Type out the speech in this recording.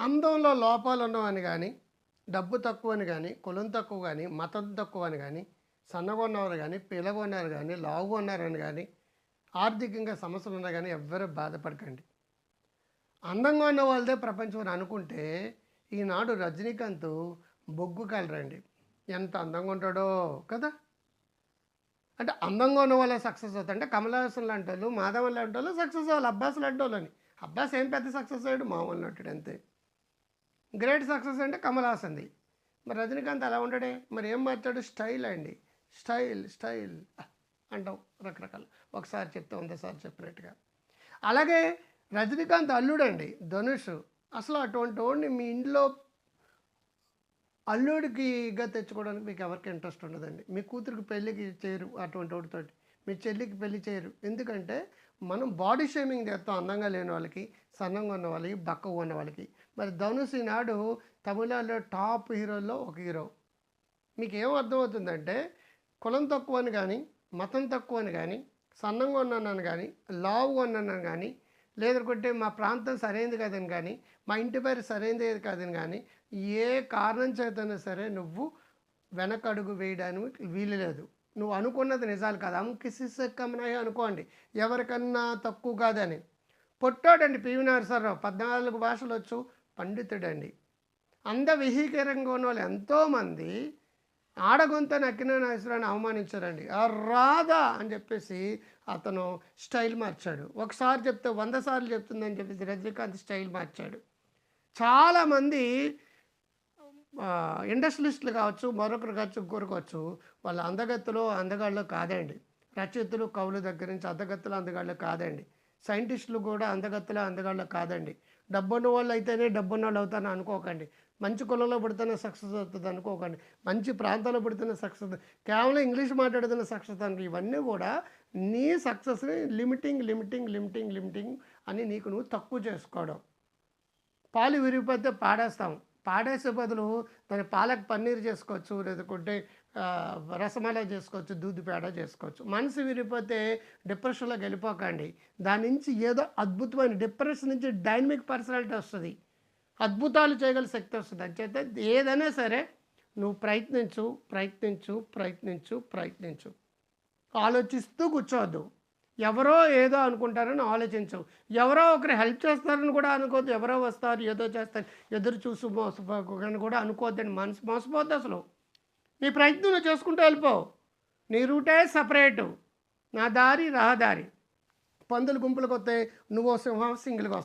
అందంలో లోపాలున్నవని గానీ, డబ్బు తక్కువని గానీ, కులం తక్కువ గానీ, మతం తక్కువని గానీ, సన్నగా ఉన్నవారు గానీ, పిల్లగా ఉన్నారు గానీ, లావుగా ఉన్నారని గానీ, ఆర్థికంగా సమస్యలున్నా గానీ ఎవ్వరు బాధపడకండి. అందంగా ఉన్న వాళ్ళదే ప్రపంచం అని అనుకుంటే, ఈనాడు రజనీకాంత్ బొగ్గు కలరండి. ఎంత అందంగా ఉంటాడో కదా! అంటే అందంగా ఉన్న వాళ్ళే సక్సెస్ అవుతారు. అంటే కమల్ హాసన్ లాంటోళ్ళు, మాధవన్ లాంటోళ్ళు సక్సెస్ అవ్వాలి. అబ్బాస్ లాంటోళ్ళని. అబ్బాస్ ఏం పెద్ద సక్సెస్ అయ్యాడు, మామూలు నటుడు అంతే. గ్రేట్ సక్సెస్ అంటే కమల్ హాసన్‌ది. మరి రజనీకాంత్ అలా ఉండడే. మరి ఏం మార్చాడు? స్టైల్ అండి. స్టైల్ అంటాం రకరకాలు. ఒకసారి చెప్తే 100 సార్లు చెప్పినట్టుగా. అలాగే రజనీకాంత్ అల్లుడండి ధనుష్. అసలు అటువంటోడిని మీ ఇంట్లో అల్లుడికిగా తెచ్చుకోవడానికి మీకు ఎవరికి ఇంట్రెస్ట్ ఉండదండి. మీ కూతురికి పెళ్ళికి చేయరు అటువంటి వాడితోటి. మీ చెల్లికి పెళ్లి చేయరు. ఎందుకంటే మనం బాడీ షేమింగ్ చేస్తాం అందంగా లేని వాళ్ళకి, సన్నంగా ఉన్న వాళ్ళకి, బక్కగా ఉన్న వాళ్ళకి. మరి ధనుష్ ఈనాడు తమిళనాడులో టాప్ హీరోల్లో ఒక హీరో. మీకేం అర్థమవుతుందంటే కులం తక్కువని కానీ, మతం తక్కువని కానీ, సన్నంగా ఉన్నానని కానీ, లావుగా ఉన్నానని కానీ, లేదనుకుంటే మా ప్రాంతం సరైనది కాదని కానీ, మా ఇంటి పేరు సరైనది కాదని కానీ, ఏ కారణం చేతైనా సరే నువ్వు వెనకడుగు వేయడానికి వీలు లేదు. నువ్వు అనుకున్నది నిజాలు కాదు. హమ్ కిసీ సే కమ్ నహీ అనుకోండి. ఎవరికన్నా తక్కువ కాదని. పొట్టాడండి పివి నరసింహారావు. 14 భాషలొచ్చు, పండితుడండి. అందవిహీకరంగా ఉన్నవాళ్ళు ఎంతోమంది ఆడగొంత నక్కిన నాగేశ్వరరావుని అవమానించారండి. ఆ రాధా అని చెప్పేసి అతను స్టైల్ మార్చాడు. ఒకసారి చెప్తే 100 సార్లు చెప్తుందని చెప్పేసి రజనీకాంత్ స్టైల్ మార్చాడు. చాలామంది ఇండస్ట్రియలిస్టులు కావచ్చు, మరొకరు కావచ్చు, ఇంకొకరు కావచ్చు, వాళ్ళ అందగత్తులు, అందగాళ్ళు కాదండి. రచయితలు, కవుల దగ్గర నుంచి అందగత్తులు, అందగాళ్ళు కాదండి. సైంటిస్టులు కూడా అందగత్తులు, అందగాళ్ళు కాదండి. డబ్బున్న వాళ్ళు అయితేనే డబ్బున్నోళ్ళు అవుతారని అనుకోకండి. మంచి కులంలో పుడితేనే సక్సెస్ అవుతుంది అనుకోకండి. మంచి ప్రాంతాల్లో పుడితేనే సక్సెస్, కేవలం ఇంగ్లీష్ మాట్లాడుతున్న సక్సెస్ అనుకో. ఇవన్నీ కూడా నీ సక్సెస్ని లిమిటింగ్ అని నీకు నువ్వు తక్కువ చేసుకోవడం. పాలు విరిగిపోతే పాడేస్తాం. పాడేసే బదులు దాన్ని పాలక్ పన్నీర్ చేసుకోవచ్చు, లేదంటే రసమలై చేసుకోవచ్చు, దూద్ పేడ చేసుకోవచ్చు. మనసు విరిగిపోతే డిప్రెషన్లోకి వెళ్ళిపోకండి. దాని నుంచి ఏదో అద్భుతమైన డిప్రెషన్ నుంచి డైనమిక్ పర్సనాలిటీ వస్తుంది, అద్భుతాలు చేయగల శక్తి వస్తుంది. అంచేత ఏదైనా సరే నువ్వు ప్రయత్నించు. ఆలోచిస్తూ కూర్చోవద్దు. ఎవరో ఏదో అనుకుంటారని ఆలోచించవు. ఎవరో ఒకరు హెల్ప్ చేస్తారని కూడా అనుకోవద్దు. ఎవరో వస్తారు ఏదో చేస్తారు ఎదురు చూసి మోసపోకని కూడా అనుకోవద్దండి. మనసు మోసపోద్దు అసలు. నీ ప్రయత్నం నువ్వు చేసుకుంటూ వెళ్ళిపో. నీ రూటే సపరేటు, నా దారి రహదారి. పందులు గుంపులకు వస్తాయి, నువ్వు సింహం సింగిల్గా వస్తావు.